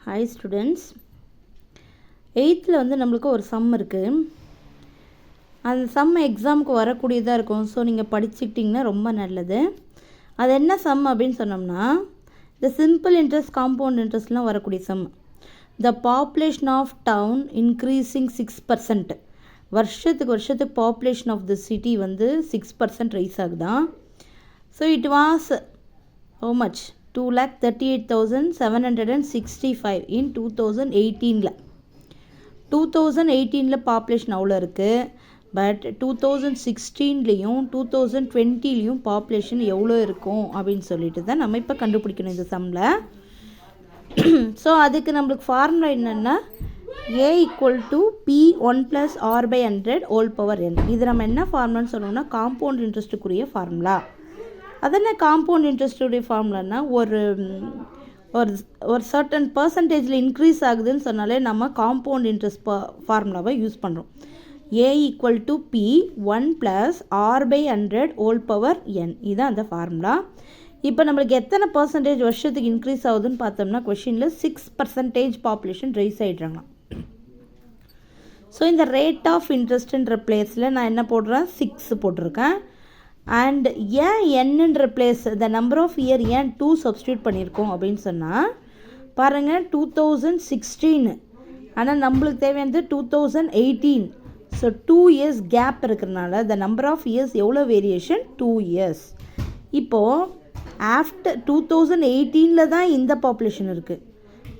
Hi students, 8th வந்து நம்மளுக்கு ஒரு சம் இருக்குது. அந்த சம் எக்ஸாமுக்கு வரக்கூடியதாக இருக்கும். ஸோ நீங்கள் படிச்சுக்கிட்டிங்கன்னா ரொம்ப நல்லது. அது என்ன சம் அப்படின்னு சொன்னோம்னா, இந்த சிம்பிள் இன்ட்ரெஸ்ட், காம்பவுண்ட் இன்ட்ரெஸ்ட்லாம் வரக்கூடிய sum. The population of town increasing 6%. வருஷத்துக்கு பாப்புலேஷன் ஆஃப் த சிட்டி வந்து 6% ரைஸ் ஆகுதான். So it was how much 2,38,765 in 2018. 2018 population அவ்வளோ இருக்குது. பட் 2016லேயும் 2020லேயும் பாப்புலேஷன் எவ்வளோ இருக்கும் அப்படின்னு சொல்லிட்டு தான் நம்ம இப்போ கண்டுபிடிக்கணும் இந்த சம்மில். ஸோ அதுக்கு நம்மளுக்கு ஃபார்முலா என்னென்னா A = P1 + R/100 whole power n. இது நம்ம என்ன ஃபார்முலான்னு சொன்னோம்னா காம்பவுண்ட் இன்ட்ரெஸ்ட்டுக்குரிய ஃபார்முலா. அதென்ன காம்பவுண்ட் இன்ட்ரெஸ்ட்டுடைய ஃபார்முலான்னா ஒரு சர்டன் பர்சன்டேஜில் இன்க்ரீஸ் ஆகுதுன்னு சொன்னாலே நம்ம காம்பவுண்ட் இன்ட்ரெஸ்ட் ஃபார்முலாவை யூஸ் பண்ணுறோம். A = P1 + R/100 whole power n. இதுதான் அந்த ஃபார்முலா. இப்போ நம்மளுக்கு எத்தனை பர்சன்டேஜ் வருஷத்துக்கு இன்க்ரீஸ் ஆகுதுன்னு பார்த்தோம்னா கொஷினில் 6% பாப்புலேஷன் ரைஸ் ஆகிடுறாங்களாம். ஸோ இந்த ரேட் ஆஃப் இன்ட்ரெஸ்ட்ன்ற பிளேஸில் நான் என்ன போடுறேன், 6 போட்டிருக்கேன். அண்ட் ஏன் என்னன்ற place the number of year N 2 substitute பண்ணியிருக்கோம் அப்படின்னு சொன்னால் பாருங்கள் 2016, ஆனால் நம்மளுக்கு தேவையானது 2018. ஸோ 2 years கேப் இருக்கிறனால த நம்பர் ஆஃப் இயர்ஸ் எவ்வளோ வேரியேஷன், 2 years. இப்போது ஆஃப்டர் 2018 தான் இந்த பாப்புலேஷன் இருக்குது.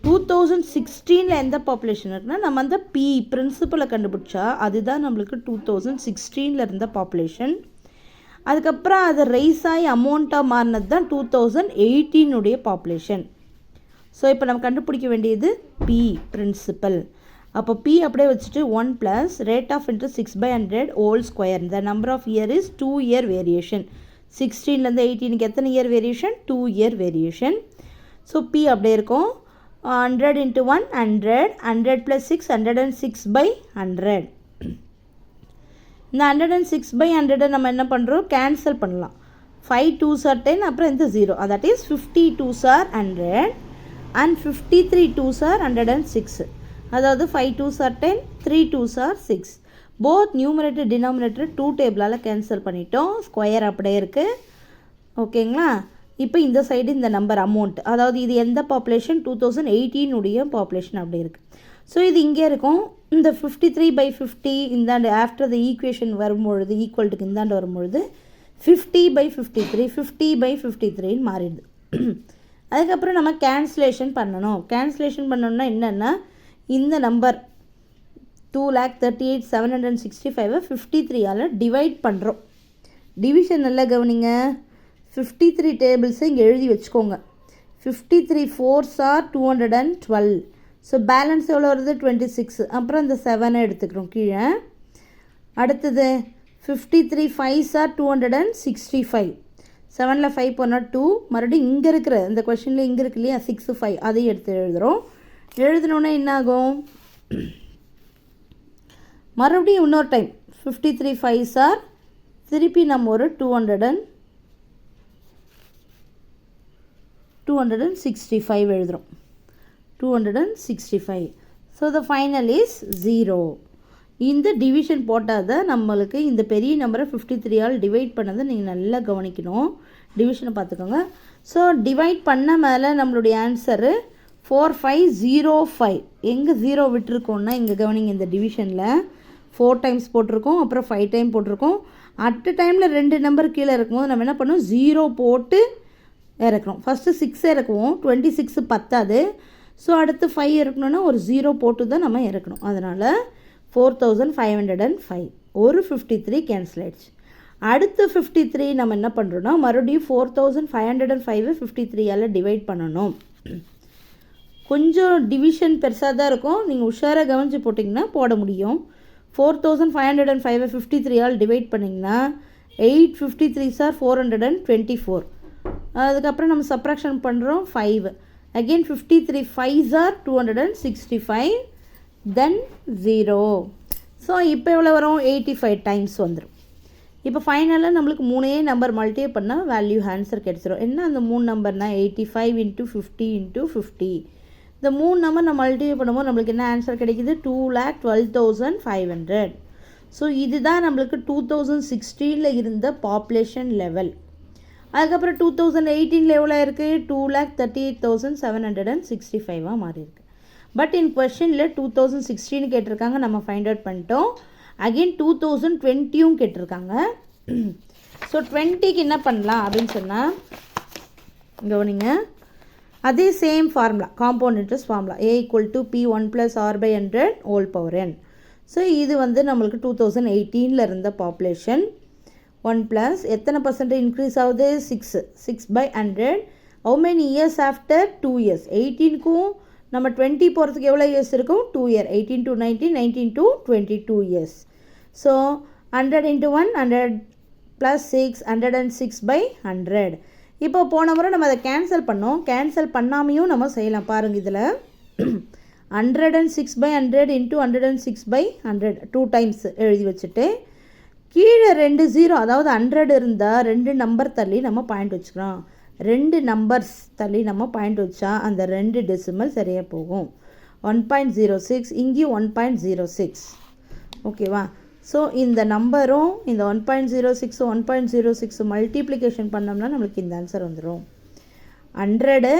2016 எந்த பாப்புலேஷன் இருக்குன்னா நம்ம அந்த பி பிரின்சிபலை கண்டுபிடிச்சா அதுதான் நம்மளுக்கு 2016 இருந்த பாப்புலேஷன். அதுக்கப்புறம் அது ரைஸ் ஆகி அமௌண்ட்டாக மாறினது தான் 2018 பாப்புலேஷன். ஸோ இப்போ நம்ம கண்டுபிடிக்க வேண்டியது பி பிரின்சிபல். அப்போ பி அப்படியே வச்சுட்டு 1 + rate of interest 6/100 whole square. The number of year is 2 year variation. 16லேருந்து 18க்கு எத்தனை year variation, 2 year variation. So P அப்படியே இருக்கும் 100 × 1 100, 100 + 6 106/100. இந்த 106/100 நம்ம என்ன பண்ணுறோம், கேன்சல் பண்ணலாம். 5 2s are 10, அப்புறம் இந்த 0, that is 50 2s are 100 and 53 2s are 106. அதாவது 5 2s are 10, 3 2s are 6. Both numerator denominator 2 டேபிளால் கேன்சல் பண்ணிட்டோம். ஸ்கொயர் அப்படியே இருக்குது. ஓகேங்களா. இப்போ இந்த சைடு இந்த நம்பர் அமௌண்ட், அதாவது இது எந்த பாப்புலேஷன், 2018 பாப்புலேஷன் அப்படி இருக்குது. ஸோ இது இங்கே இருக்கும். இந்த 53/50 இந்தாண்டு ஆஃப்டர் த ஈக்குவேஷன் வரும்பொழுது ஈக்குவல்ட்டுக்கு இந்தாண்டு வரும்பொழுது 50/53 50/53ன்னு மாறிடுது. அதுக்கப்புறம் நம்ம கேன்சலேஷன் பண்ணணும். கேன்சலேஷன் பண்ணணும்னா என்னென்னா இந்த நம்பர் 2,38,765 53ஆல் டிவைட் பண்ணுறோம். டிவிஷன் நல்லா கவனிங்க. 53 டேபிள்ஸை இங்கே எழுதி வச்சுக்கோங்க. 53 4s are 212. ஸோ பேலன்ஸ் எவ்வளோ வருது, 26. அப்புறம் இந்த 7 எடுத்துக்கிறோம் கீழே. அடுத்தது 53 5s are 265. 7ல் 5 போனால் 2. மறுபடியும் இங்கே இருக்கிற இந்த கொஷனில் இங்கே இருக்கு இல்லையா 6 5, அதையும் எடுத்து எழுதுகிறோம். எழுதினோன்னா என்ன ஆகும், மறுபடியும் இன்னொரு டைம் 53 5s are திருப்பி நம்ம ஒரு 265 எழுதுகிறோம். 265. So the final is 0. இந்த டிவிஷன் போட்டால் தான் நம்மளுக்கு இந்த பெரிய நம்பரை 53ஆல் டிவைட் பண்ணதை நீங்கள் நல்லா கவனிக்கணும். டிவிஷனை பார்த்துக்கோங்க. ஸோ டிவைட் பண்ண மேலே நம்மளுடைய ஆன்சரு 4505. எங்கே 0 விட்டுருக்கோன்னா இங்கே கவனிங்க. இந்த டிவிஷனில் 4 times போட்டிருக்கோம், அப்புறம் 5 time போட்டிருக்கோம். அட் டைமில் 2 நம்பர் கீழே இருக்கும்போது நம்ம என்ன பண்ணோம், 0 போட்டு இறக்கணும். ஃபஸ்ட்டு 6 இறக்குவோம், 26 பத்தாது. ஸோ அடுத்து 5 இருக்கணும்னா ஒரு 0 போட்டு தான் நம்ம இறக்கணும். அதனால் 4505. ஒரு 53 கேன்சல் ஆகிடுச்சு. அடுத்து 53 நம்ம என்ன பண்ணுறோன்னா மறுபடியும் 4505 53ஆல் டிவைட் பண்ணணும். கொஞ்சம் டிவிஷன் பெருசாக தான் இருக்கும், நீங்கள் உஷாராக கவனித்து போட்டிங்கன்னா போட முடியும். 4505 53ஆல் டிவைட் பண்ணிங்கன்னா 8 53s are 424. அதுக்கப்புறம் நம்ம சப்ராக்ஷன் பண்ணுறோம் 5. Again 53 5s are 265, then 0. So இப்போ எவ்வளோ வரும், 85 times வந்துடும். இப்போ ஃபைனலாக நம்மளுக்கு 3 நம்பர் மல்டிப்ளை பண்ணால் வேல்யூ ஆன்சர் கிடச்சிரும். என்ன அந்த 3 நம்பர்னால் 85 × 50 × 50. இந்த 3 நம்பர் நம்ம மல்டிப்ளை பண்ணும்போது நம்மளுக்கு என்ன ஆன்சர் கிடைக்குது? 2,12,500. ஸோ இதுதான் நம்மளுக்கு 2016 இருந்த பாப்புலேஷன் லெவல். அதுக்கப்புறம் 2018 எவ்வளோ இருக்குது? 2,38,765 மாறி இருக்கு. பட் இன் கொஷனில் 2016 கேட்டிருக்காங்க, நம்ம ஃபைண்ட் அவுட் பண்ணிட்டோம். அகெயின் 2020 கேட்டிருக்காங்க. ஸோ 20க்கு என்ன பண்ணலாம் அப்படின்னு சொன்னால், கவனிங்க, அதே same formula, compound interest formula, A = P1 + R/100 whole power n. So இது நம்மளுக்கு 2018 இருந்த பாப்புலேஷன். 1 + எத்தனை % இன்க்ரீஸ் ஆகுது? 6/100. how many years after? 2 years. 18க்கும் நம்ம 20 போகிறதுக்கு எவ்வளோ இயர்ஸ் இருக்கும்? 2 year. 18 to 19, 19 to 22 years. So 100 × 1, 100 + 6, 106/100. இப்போ போன முறை நம்ம அதை கேன்சல் பண்ணோம். கேன்சல் பண்ணாமையும் நம்ம செய்யலாம். பாருங்கள், இதில் 106/100 × 106/100 2 டைம்ஸ் எழுதி வச்சுட்டு கீழே 2 0, அதாவது 100 இருந்தால் 2 நம்பர் தள்ளி நம்ம பாயிண்ட் வச்சுக்கிறோம். 2 நம்பர்ஸ் தள்ளி நம்ம பாயிண்ட் வச்சா அந்த 2 டெசிமல் சரியாக போகும். 1.06, இங்கேயும் 1.06. ஓகேவா? ஸோ இந்த நம்பரும் இந்த 1.06 1.06 மல்டிப்ளிகேஷன் பண்ணோம்னா நம்மளுக்கு இந்த ஆன்சர் வந்துடும். 100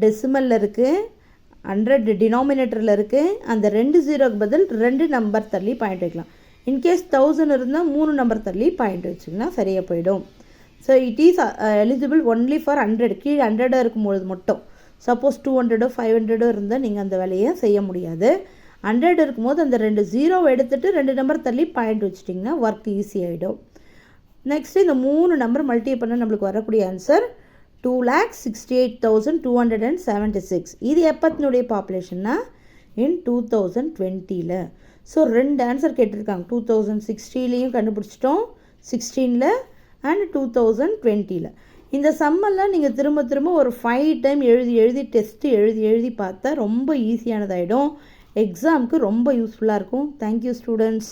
டெசிமலில் இருக்குது, 100 டினாமினேட்டரில் இருக்குது. அந்த 2 0க்கு பதில் 2 நம்பர் தள்ளி பாயிண்ட் வைக்கலாம். இன்கேஸ் 1000 இருந்தால் 3 நம்பர் தள்ளி பாயிண்ட் வச்சிங்கன்னா சரியாக போயிடும். So it is eligible only for 100. கீழே 100 இருக்கும்பொழுது மட்டும். சப்போஸ் 200 500 இருந்தால் நீங்கள் அந்த வேலையை செய்ய முடியாது. 100 இருக்கும்போது அந்த 2 0 எடுத்துகிட்டு 2 நம்பர் தள்ளி பாயிண்ட் வச்சிட்டிங்கன்னா ஒர்க் ஈஸி ஆகிடும். நெக்ஸ்ட்டு இந்த 3 நம்பர் மல்டிப்ளை பண்ண நம்மளுக்கு வரக்கூடிய ஆன்சர் 2,68,276. இது எப்பத்தினுடைய பாப்புலேஷன்னா இன் 2020. ஸோ 2 ஆன்சர் கேட்டிருக்காங்க. 2016லையும் கண்டுபிடிச்சிட்டோம், 16ல் அண்ட் 2020. இந்த சம்மெல்லாம் நீங்கள் திரும்ப ஒரு 5 டைம் எழுதி டெஸ்ட்டு எழுதி பார்த்தா ரொம்ப ஈஸியானதாகிடும். எக்ஸாமுக்கு ரொம்ப யூஸ்ஃபுல்லாக இருக்கும். Thank you students.